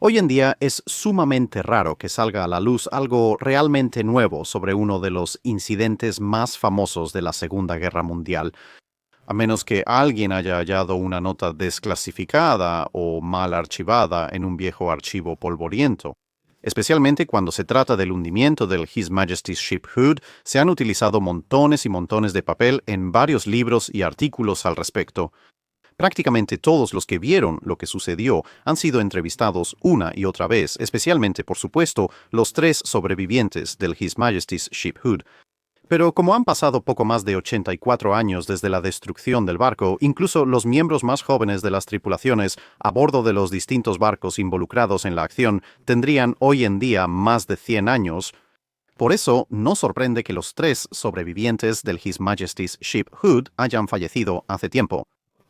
Hoy en día es sumamente raro que salga a la luz algo realmente nuevo sobre uno de los incidentes más famosos de la Segunda Guerra Mundial, a menos que alguien haya hallado una nota desclasificada o mal archivada en un viejo archivo polvoriento. Especialmente cuando se trata del hundimiento del His Majesty's Ship Hood, se han utilizado montones y montones de papel en varios libros y artículos al respecto. Prácticamente todos los que vieron lo que sucedió han sido entrevistados una y otra vez, especialmente, por supuesto, los tres sobrevivientes del His Majesty's Ship Hood. Pero como han pasado poco más de 84 años desde la destrucción del barco, incluso los miembros más jóvenes de las tripulaciones a bordo de los distintos barcos involucrados en la acción tendrían hoy en día más de 100 años. Por eso, no sorprende que los tres sobrevivientes del His Majesty's Ship Hood hayan fallecido hace tiempo.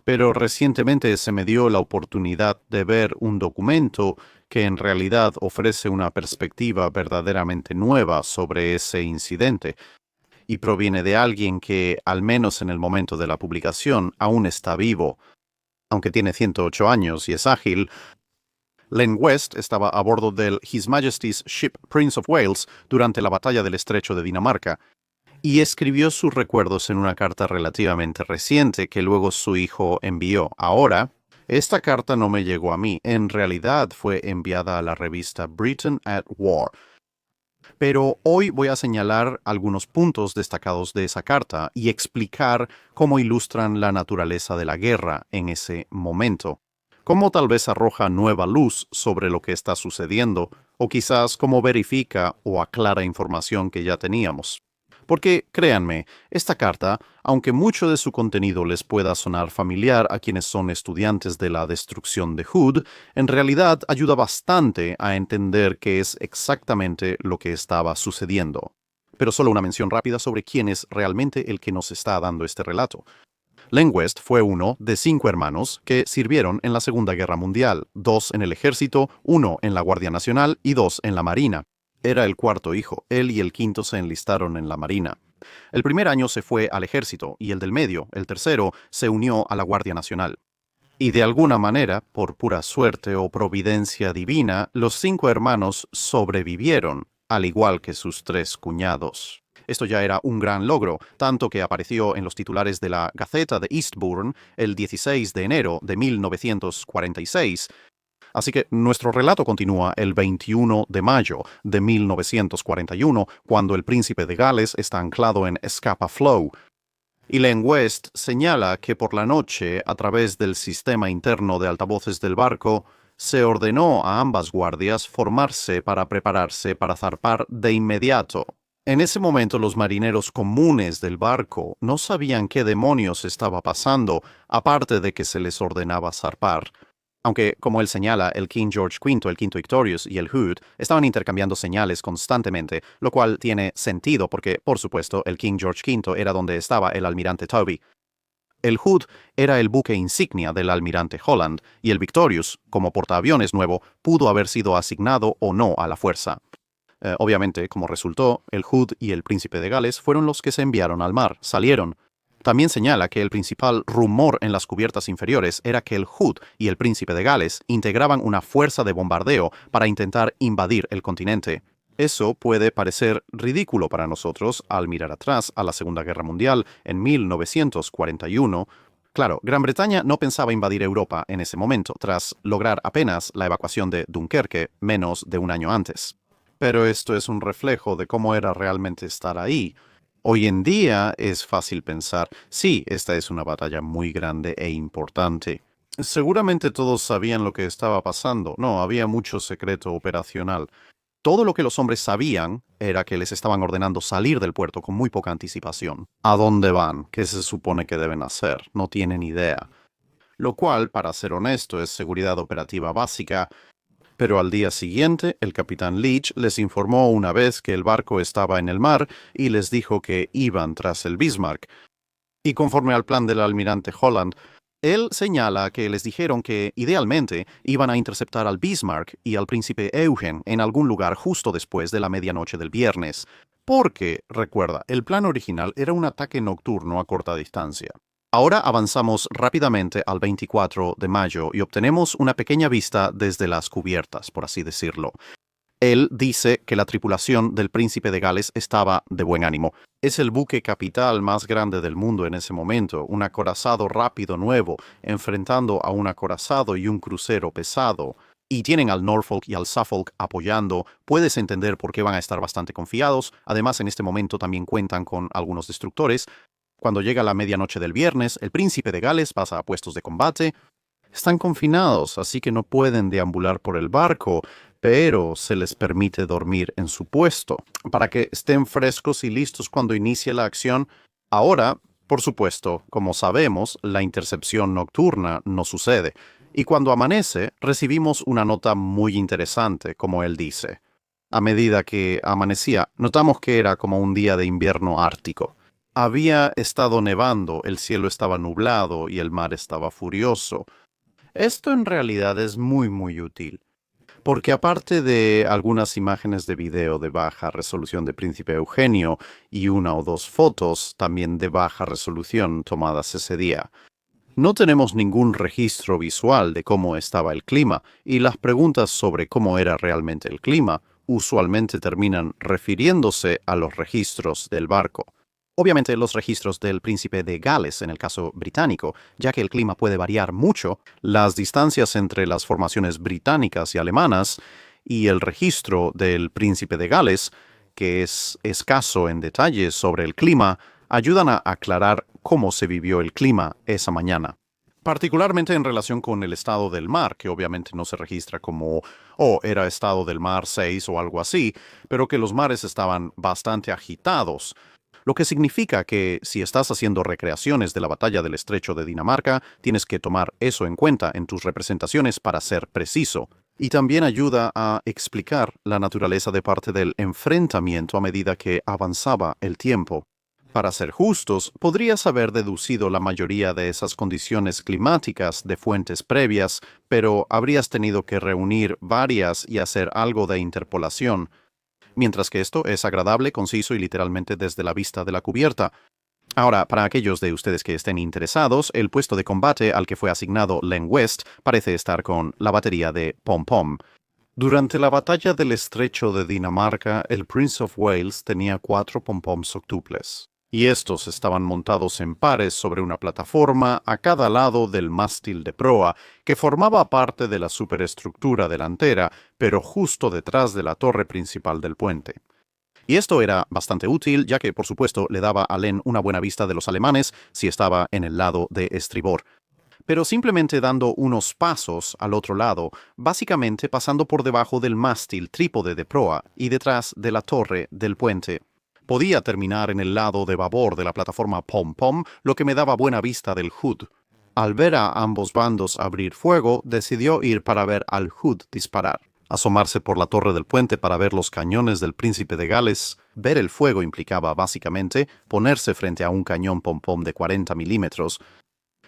Pero recientemente se me dio la oportunidad de ver un documento que en realidad ofrece una perspectiva verdaderamente nueva sobre ese incidente, y proviene de alguien que, al menos en el momento de la publicación, aún está vivo. Aunque tiene 108 años y es ágil, Len West estaba a bordo del His Majesty's Ship Prince of Wales durante la batalla del Estrecho de Dinamarca, y escribió sus recuerdos en una carta relativamente reciente que luego su hijo envió. Ahora, esta carta no me llegó a mí, en realidad fue enviada a la revista Britain at War. Pero hoy voy a señalar algunos puntos destacados de esa carta y explicar cómo ilustran la naturaleza de la guerra en ese momento, cómo tal vez arroja nueva luz sobre lo que está sucediendo, o quizás cómo verifica o aclara información que ya teníamos. Porque, créanme, esta carta, aunque mucho de su contenido les pueda sonar familiar a quienes son estudiantes de la destrucción de Hood, en realidad ayuda bastante a entender qué es exactamente lo que estaba sucediendo. Pero solo una mención rápida sobre quién es realmente el que nos está dando este relato. Len West fue uno de 5 hermanos que sirvieron en la Segunda Guerra Mundial, 2 en el ejército, 1 en la Guardia Nacional y 2 en la Marina. Era el cuarto hijo. Él y el quinto se enlistaron en la Marina. El primer año se fue al ejército y el del medio, el tercero, se unió a la Guardia Nacional. Y de alguna manera, por pura suerte o providencia divina, los 5 hermanos sobrevivieron, al igual que sus 3 cuñados. Esto ya era un gran logro, tanto que apareció en los titulares de la Gaceta de Eastbourne el 16 de enero de 1946. Así que nuestro relato continúa el 21 de mayo de 1941, cuando el príncipe de Gales está anclado en Scapa Flow. Y Len West señala que por la noche, a través del sistema interno de altavoces del barco, se ordenó a ambas guardias formarse para prepararse para zarpar de inmediato. En ese momento los marineros comunes del barco no sabían qué demonios estaba pasando, aparte de que se les ordenaba zarpar. Aunque, como él señala, el King George V, el quinto Victorious y el Hood estaban intercambiando señales constantemente, lo cual tiene sentido porque, por supuesto, el King George V era donde estaba el almirante Toby. El Hood era el buque insignia del almirante Holland, y el Victorious, como portaaviones nuevo, pudo haber sido asignado o no a la fuerza. Obviamente, como resultó, el Hood y el príncipe de Gales fueron los que se enviaron al mar, salieron. También señala que el principal rumor en las cubiertas inferiores era que el Hood y el príncipe de Gales integraban una fuerza de bombardeo para intentar invadir el continente. Eso puede parecer ridículo para nosotros al mirar atrás a la Segunda Guerra Mundial en 1941. Claro, Gran Bretaña no pensaba invadir Europa en ese momento, tras lograr apenas la evacuación de Dunkerque menos de un año antes. Pero esto es un reflejo de cómo era realmente estar ahí. Hoy en día es fácil pensar, sí, esta es una batalla muy grande e importante. Seguramente todos sabían lo que estaba pasando. No, había mucho secreto operacional. Todo lo que los hombres sabían era que les estaban ordenando salir del puerto con muy poca anticipación. ¿A dónde van? ¿Qué se supone que deben hacer? No tienen idea. Lo cual, para ser honesto, es seguridad operativa básica. Pero al día siguiente, el capitán Leach les informó una vez que el barco estaba en el mar y les dijo que iban tras el Bismarck. Y conforme al plan del almirante Holland, él señala que les dijeron que, idealmente, iban a interceptar al Bismarck y al príncipe Eugen en algún lugar justo después de la medianoche del viernes. Porque, recuerda, el plan original era un ataque nocturno a corta distancia. Ahora avanzamos rápidamente al 24 de mayo y obtenemos una pequeña vista desde las cubiertas, por así decirlo. Él dice que la tripulación del Príncipe de Gales estaba de buen ánimo. Es el buque capital más grande del mundo en ese momento, un acorazado rápido nuevo, enfrentando a un acorazado y un crucero pesado. Y tienen al Norfolk y al Suffolk apoyando. Puedes entender por qué van a estar bastante confiados. Además, en este momento también cuentan con algunos destructores. Cuando llega la medianoche del viernes, el Príncipe de Gales pasa a puestos de combate. Están confinados, así que no pueden deambular por el barco, pero se les permite dormir en su puesto, para que estén frescos y listos cuando inicie la acción. Ahora, por supuesto, como sabemos, la intercepción nocturna no sucede, y cuando amanece, recibimos una nota muy interesante, como él dice. A medida que amanecía, notamos que era como un día de invierno ártico. Había estado nevando, el cielo estaba nublado y el mar estaba furioso. Esto en realidad es muy útil, porque aparte de algunas imágenes de video de baja resolución de Príncipe Eugenio y una o dos fotos también de baja resolución tomadas ese día, no tenemos ningún registro visual de cómo estaba el clima, y las preguntas sobre cómo era realmente el clima usualmente terminan refiriéndose a los registros del barco. Obviamente los registros del Príncipe de Gales en el caso británico, ya que el clima puede variar mucho, las distancias entre las formaciones británicas y alemanas y el registro del Príncipe de Gales, que es escaso en detalles sobre el clima, ayudan a aclarar cómo se vivió el clima esa mañana. Particularmente en relación con el estado del mar, que obviamente no se registra como, era estado del mar 6 o algo así, pero que los mares estaban bastante agitados. Lo que significa que si estás haciendo recreaciones de la batalla del Estrecho de Dinamarca, tienes que tomar eso en cuenta en tus representaciones para ser preciso. Y también ayuda a explicar la naturaleza de parte del enfrentamiento a medida que avanzaba el tiempo. Para ser justos, podrías haber deducido la mayoría de esas condiciones climáticas de fuentes previas, pero habrías tenido que reunir varias y hacer algo de interpolación. Mientras que esto es agradable, conciso y literalmente desde la vista de la cubierta. Ahora, para aquellos de ustedes que estén interesados, el puesto de combate al que fue asignado Len West parece estar con la batería de Pom Pom. Durante la batalla del Estrecho de Dinamarca, el Prince of Wales tenía 4 pom-poms octuples, y estos estaban montados en pares sobre una plataforma a cada lado del mástil de proa, que formaba parte de la superestructura delantera, pero justo detrás de la torre principal del puente. Y esto era bastante útil, ya que, por supuesto, le daba a Len una buena vista de los alemanes si estaba en el lado de estribor. Pero simplemente dando unos pasos al otro lado, básicamente pasando por debajo del mástil trípode de proa y detrás de la torre del puente, podía terminar en el lado de babor de la plataforma Pom Pom, lo que me daba buena vista del Hood. Al ver a ambos bandos abrir fuego, decidió ir para ver al Hood disparar. Asomarse por la torre del puente para ver los cañones del Príncipe de Gales. Ver el fuego implicaba, básicamente, ponerse frente a un cañón pom-pom de 40 milímetros.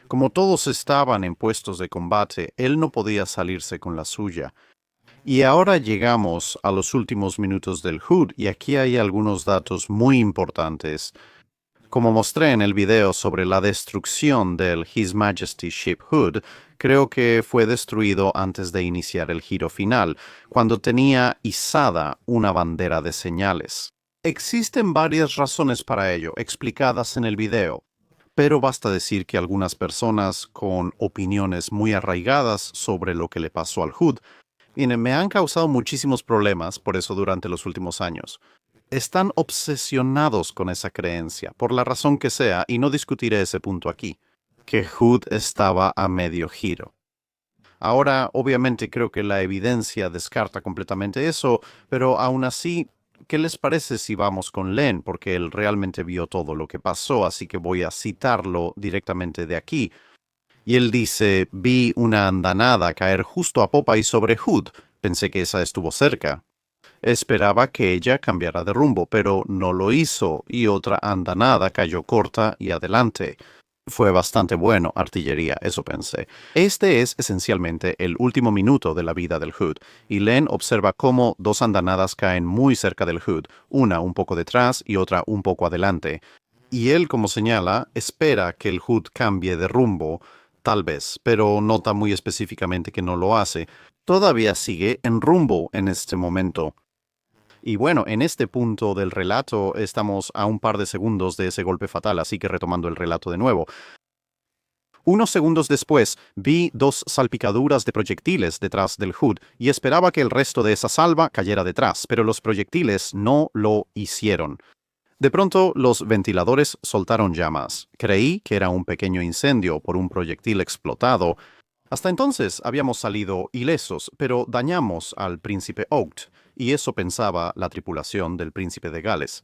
Como todos estaban en puestos de combate, él no podía salirse con la suya. Y ahora llegamos a los últimos minutos del Hood, y aquí hay algunos datos muy importantes. Como mostré en el video sobre la destrucción del His Majesty Ship Hood, creo que fue destruido antes de iniciar el giro final, cuando tenía izada una bandera de señales. Existen varias razones para ello, explicadas en el video, pero basta decir que algunas personas con opiniones muy arraigadas sobre lo que le pasó al Hood, me han causado muchísimos problemas por eso durante los últimos años. Están obsesionados con esa creencia, por la razón que sea, y no discutiré ese punto aquí, que Hood estaba a medio giro. Ahora, obviamente, creo que la evidencia descarta completamente eso, pero aún así, ¿qué les parece si vamos con Len? Porque él realmente vio todo lo que pasó, así que voy a citarlo directamente de aquí. Y él dice, vi una andanada caer justo a popa y sobre Hood. Pensé que esa estuvo cerca. Esperaba que ella cambiara de rumbo, pero no lo hizo, y otra andanada cayó corta y adelante. Fue bastante bueno, artillería, eso pensé. Este es esencialmente el último minuto de la vida del Hood, y Len observa cómo 2 andanadas caen muy cerca del Hood, una un poco detrás y otra un poco adelante. Y él, como señala, espera que el Hood cambie de rumbo, tal vez, pero nota muy específicamente que no lo hace. Todavía sigue en rumbo en este momento. Y bueno, en este punto del relato estamos a un par de segundos de ese golpe fatal, así que retomando el relato de nuevo. Unos segundos después, vi dos salpicaduras de proyectiles detrás del Hood y esperaba que el resto de esa salva cayera detrás, pero los proyectiles no lo hicieron. De pronto, los ventiladores soltaron llamas. Creí que era un pequeño incendio por un proyectil explotado. Hasta entonces habíamos salido ilesos, pero dañamos al príncipe Oaked, y eso pensaba la tripulación del príncipe de Gales.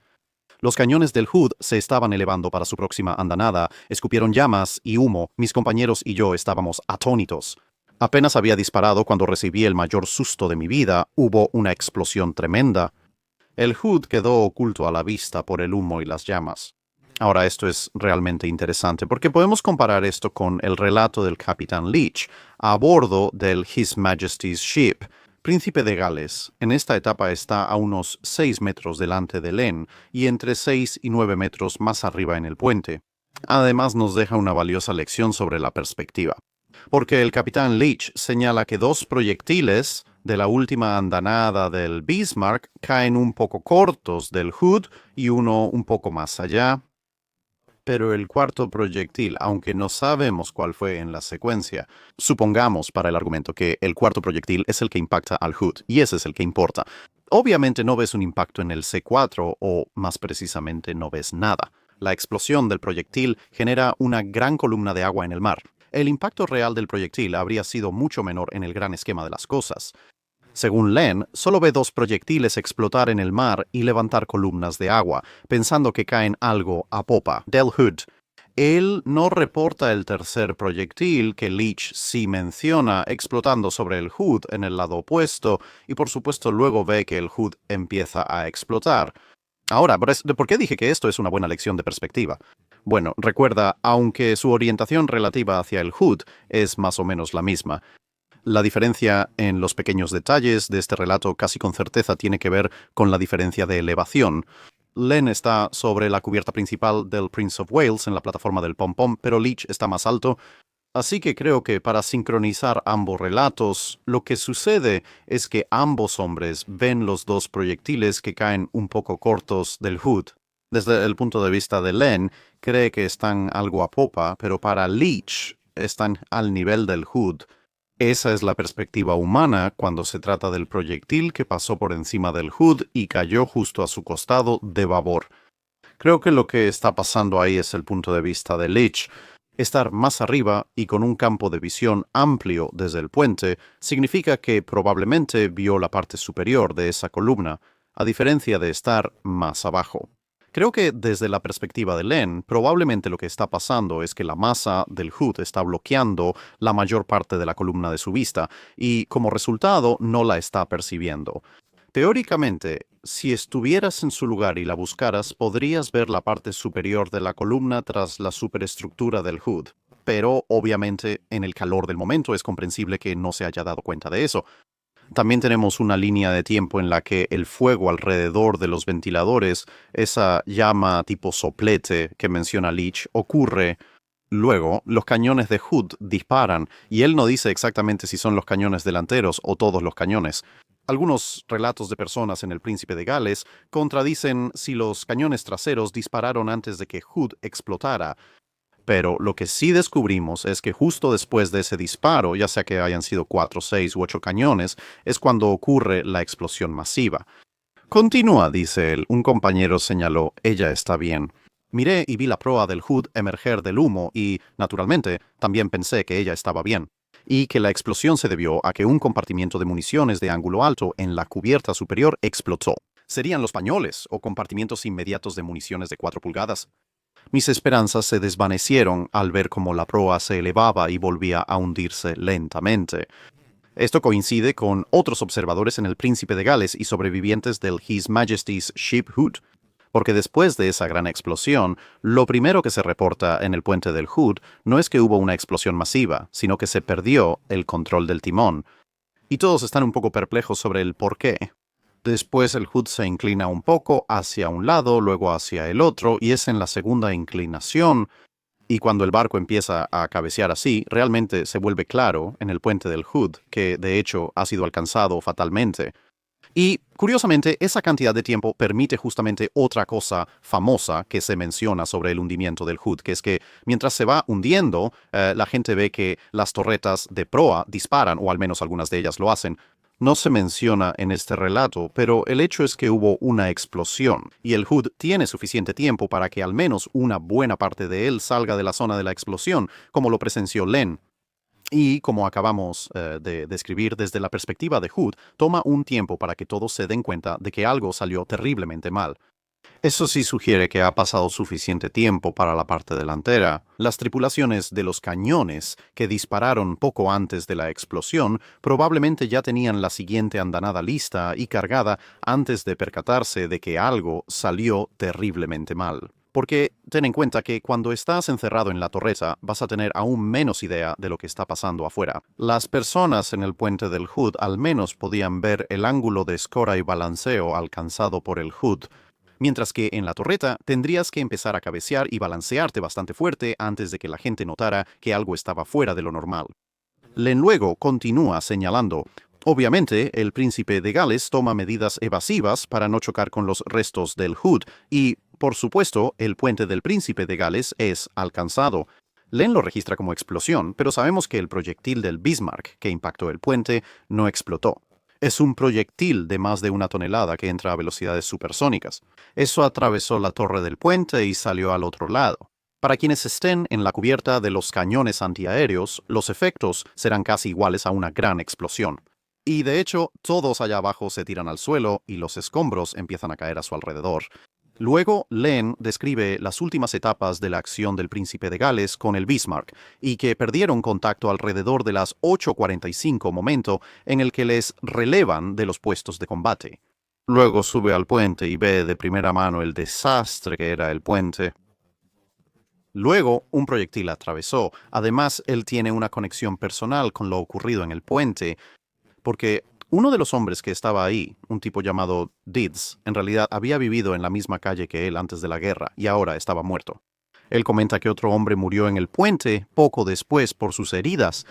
Los cañones del Hood se estaban elevando para su próxima andanada, escupieron llamas y humo. Mis compañeros y yo estábamos atónitos. Apenas había disparado cuando recibí el mayor susto de mi vida. Hubo una explosión tremenda. El Hood quedó oculto a la vista por el humo y las llamas. Ahora esto es realmente interesante porque podemos comparar esto con el relato del Capitán Leach a bordo del His Majesty's Ship. Príncipe de Gales, en esta etapa está a unos 6 metros delante de Len y entre 6 y 9 metros más arriba en el puente. Además nos deja una valiosa lección sobre la perspectiva. Porque el Capitán Leach señala que dos proyectiles de la última andanada del Bismarck caen un poco cortos del Hood y uno un poco más allá. Pero el cuarto proyectil, aunque no sabemos cuál fue en la secuencia, supongamos para el argumento que el cuarto proyectil es el que impacta al Hood, y ese es el que importa. Obviamente no ves un impacto en el C4, o más precisamente no ves nada. La explosión del proyectil genera una gran columna de agua en el mar. El impacto real del proyectil habría sido mucho menor en el gran esquema de las cosas. Según Len, solo ve dos proyectiles explotar en el mar y levantar columnas de agua, pensando que caen algo a popa del Hood. Él no reporta el tercer proyectil que Leach sí menciona explotando sobre el Hood en el lado opuesto, y por supuesto luego ve que el Hood empieza a explotar. Ahora, ¿por qué dije que esto es una buena lección de perspectiva? Bueno, recuerda, aunque su orientación relativa hacia el Hood es más o menos la misma, la diferencia en los pequeños detalles de este relato casi con certeza tiene que ver con la diferencia de elevación. Len está sobre la cubierta principal del Prince of Wales en la plataforma del Pom-Pom, pero Leach está más alto. Así que creo que para sincronizar ambos relatos, lo que sucede es que ambos hombres ven los dos proyectiles que caen un poco cortos del Hood. Desde el punto de vista de Len, cree que están algo a popa, pero para Leach están al nivel del Hood. Esa es la perspectiva humana cuando se trata del proyectil que pasó por encima del Hood y cayó justo a su costado de babor. Creo que lo que está pasando ahí es el punto de vista de Leach. Estar más arriba y con un campo de visión amplio desde el puente significa que probablemente vio la parte superior de esa columna, a diferencia de estar más abajo. Creo que desde la perspectiva de Len, probablemente lo que está pasando es que la masa del Hood está bloqueando la mayor parte de la columna de su vista y, como resultado, no la está percibiendo. Teóricamente, si estuvieras en su lugar y la buscaras, podrías ver la parte superior de la columna tras la superestructura del Hood. Pero, obviamente, en el calor del momento es comprensible que no se haya dado cuenta de eso. También tenemos una línea de tiempo en la que el fuego alrededor de los ventiladores, esa llama tipo soplete que menciona Leach, ocurre. Luego, los cañones de Hood disparan, y él no dice exactamente si son los cañones delanteros o todos los cañones. Algunos relatos de personas en El Príncipe de Gales contradicen si los cañones traseros dispararon antes de que Hood explotara. Pero lo que sí descubrimos es que justo después de ese disparo, ya sea que hayan sido 4, 6 u 8 cañones, es cuando ocurre la explosión masiva. Continúa, dice él. Un compañero señaló, ella está bien. Miré y vi la proa del Hood emerger del humo y, naturalmente, también pensé que ella estaba bien. Y que la explosión se debió a que un compartimiento de municiones de ángulo alto en la cubierta superior explotó. ¿Serían los pañoles o compartimientos inmediatos de municiones de 4 pulgadas? Mis esperanzas se desvanecieron al ver cómo la proa se elevaba y volvía a hundirse lentamente. Esto coincide con otros observadores en El Príncipe de Gales y sobrevivientes del His Majesty's Ship Hood, porque después de esa gran explosión, lo primero que se reporta en el puente del Hood no es que hubo una explosión masiva, sino que se perdió el control del timón. Y todos están un poco perplejos sobre el por qué. Después el HUD se inclina un poco hacia un lado, luego hacia el otro, y es en la segunda inclinación. Y cuando el barco empieza a cabecear así, realmente se vuelve claro en el puente del HUD que de hecho ha sido alcanzado fatalmente. Y curiosamente, esa cantidad de tiempo permite justamente otra cosa famosa que se menciona sobre el hundimiento del HUD, que es que mientras se va hundiendo, la gente ve que las torretas de proa disparan, o al menos algunas de ellas lo hacen. No se menciona en este relato, pero el hecho es que hubo una explosión, y el HUD tiene suficiente tiempo para que al menos una buena parte de él salga de la zona de la explosión, como lo presenció Len. Y como acabamos de describir desde la perspectiva de HUD, toma un tiempo para que todos se den cuenta de que algo salió terriblemente mal. Eso sí sugiere que ha pasado suficiente tiempo para la parte delantera. Las tripulaciones de los cañones que dispararon poco antes de la explosión probablemente ya tenían la siguiente andanada lista y cargada antes de percatarse de que algo salió terriblemente mal. Porque ten en cuenta que cuando estás encerrado en la torreta vas a tener aún menos idea de lo que está pasando afuera. Las personas en el puente del HUD al menos podían ver el ángulo de escora y balanceo alcanzado por el HUD, mientras que en la torreta tendrías que empezar a cabecear y balancearte bastante fuerte antes de que la gente notara que algo estaba fuera de lo normal. Len luego continúa señalando: obviamente, el príncipe de Gales toma medidas evasivas para no chocar con los restos del HUD y, por supuesto, el puente del príncipe de Gales es alcanzado. Len lo registra como explosión, pero sabemos que el proyectil del Bismarck que impactó el puente no explotó. Es un proyectil de más de 1 tonelada que entra a velocidades supersónicas. Eso atravesó la torre del puente y salió al otro lado. Para quienes estén en la cubierta de los cañones antiaéreos, los efectos serán casi iguales a una gran explosión. Y de hecho, todos allá abajo se tiran al suelo y los escombros empiezan a caer a su alrededor. Luego, Len describe las últimas etapas de la acción del príncipe de Gales con el Bismarck y que perdieron contacto alrededor de las 8:45, momento en el que les relevan de los puestos de combate. Luego sube al puente y ve de primera mano el desastre que era el puente. Luego, un proyectil atravesó. Además, él tiene una conexión personal con lo ocurrido en el puente, porque uno de los hombres que estaba ahí, un tipo llamado Dids, en realidad había vivido en la misma calle que él antes de la guerra y ahora estaba muerto. Él comenta que otro hombre murió en el puente poco después por sus heridas.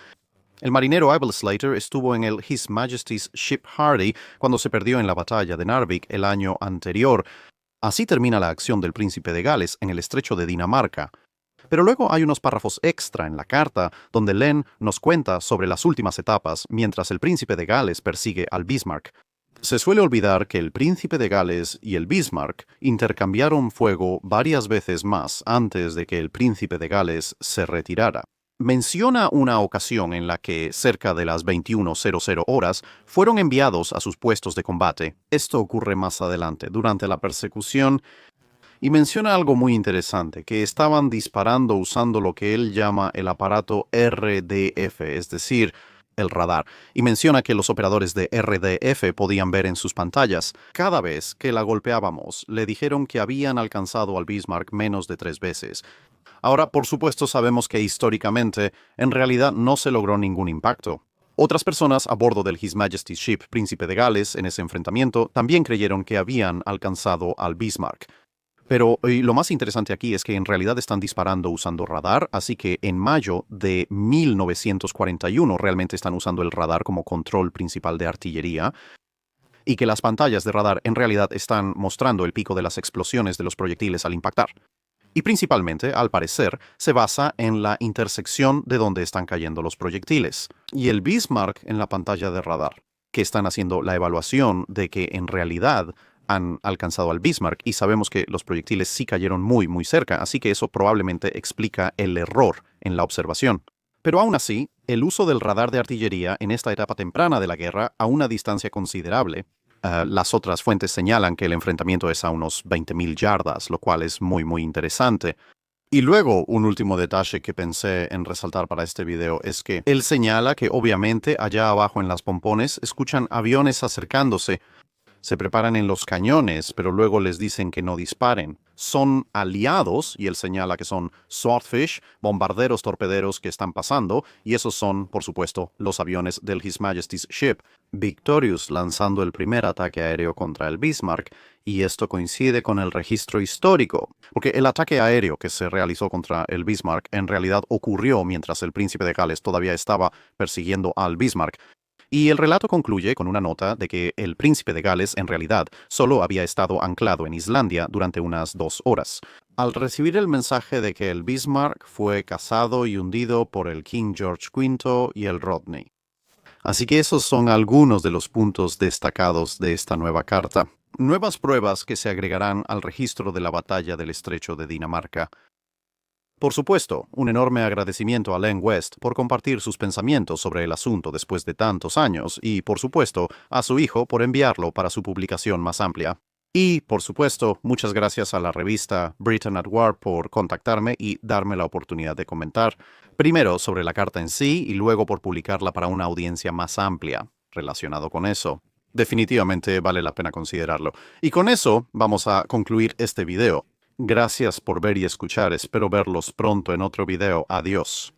El marinero Abel Slater estuvo en el His Majesty's Ship Hardy cuando se perdió en la batalla de Narvik el año anterior. Así termina la acción del príncipe de Gales en el estrecho de Dinamarca. Pero luego hay unos párrafos extra en la carta donde Len nos cuenta sobre las últimas etapas mientras el príncipe de Gales persigue al Bismarck. Se suele olvidar que el príncipe de Gales y el Bismarck intercambiaron fuego varias veces más antes de que el príncipe de Gales se retirara. Menciona una ocasión en la que, cerca de las 21:00 horas, fueron enviados a sus puestos de combate. Esto ocurre más adelante, durante la persecución. Y menciona algo muy interesante, que estaban disparando usando lo que él llama el aparato RDF, es decir, el radar. Y menciona que los operadores de RDF podían ver en sus pantallas. Cada vez que la golpeábamos, le dijeron que habían alcanzado al Bismarck menos de 3 veces. Ahora, por supuesto, sabemos que históricamente, en realidad no se logró ningún impacto. Otras personas a bordo del His Majesty's Ship Príncipe de Gales en ese enfrentamiento también creyeron que habían alcanzado al Bismarck. Pero lo más interesante aquí es que en realidad están disparando usando radar, así que en mayo de 1941 realmente están usando el radar como control principal de artillería, y que las pantallas de radar en realidad están mostrando el pico de las explosiones de los proyectiles al impactar. Y principalmente, al parecer, se basa en la intersección de donde están cayendo los proyectiles, y el Bismarck en la pantalla de radar, que están haciendo la evaluación de que en realidad han alcanzado al Bismarck, y sabemos que los proyectiles sí cayeron muy, muy cerca, así que eso probablemente explica el error en la observación. Pero aún así, el uso del radar de artillería en esta etapa temprana de la guerra a una distancia considerable, las otras fuentes señalan que el enfrentamiento es a unos 20.000 yardas, lo cual es muy, muy interesante. Y luego, un último detalle que pensé en resaltar para este video es que él señala que obviamente allá abajo en las pompones escuchan aviones acercándose. Se preparan en los cañones, pero luego les dicen que no disparen. Son aliados, y él señala que son Swordfish, bombarderos torpederos que están pasando, y esos son, por supuesto, los aviones del His Majesty's Ship. Victorious lanzando el primer ataque aéreo contra el Bismarck, y esto coincide con el registro histórico, porque el ataque aéreo que se realizó contra el Bismarck en realidad ocurrió mientras el príncipe de Gales todavía estaba persiguiendo al Bismarck. Y el relato concluye con una nota de que el príncipe de Gales en realidad solo había estado anclado en Islandia durante unas 2 horas. Al recibir el mensaje de que el Bismarck fue cazado y hundido por el King George V y el Rodney. Así que esos son algunos de los puntos destacados de esta nueva carta. Nuevas pruebas que se agregarán al registro de la batalla del Estrecho de Dinamarca. Por supuesto, un enorme agradecimiento a Len West por compartir sus pensamientos sobre el asunto después de tantos años y, por supuesto, a su hijo por enviarlo para su publicación más amplia. Y, por supuesto, muchas gracias a la revista Britain at War por contactarme y darme la oportunidad de comentar, primero sobre la carta en sí y luego por publicarla para una audiencia más amplia relacionado con eso. Definitivamente vale la pena considerarlo. Y con eso vamos a concluir este video. Gracias por ver y escuchar. Espero verlos pronto en otro video. Adiós.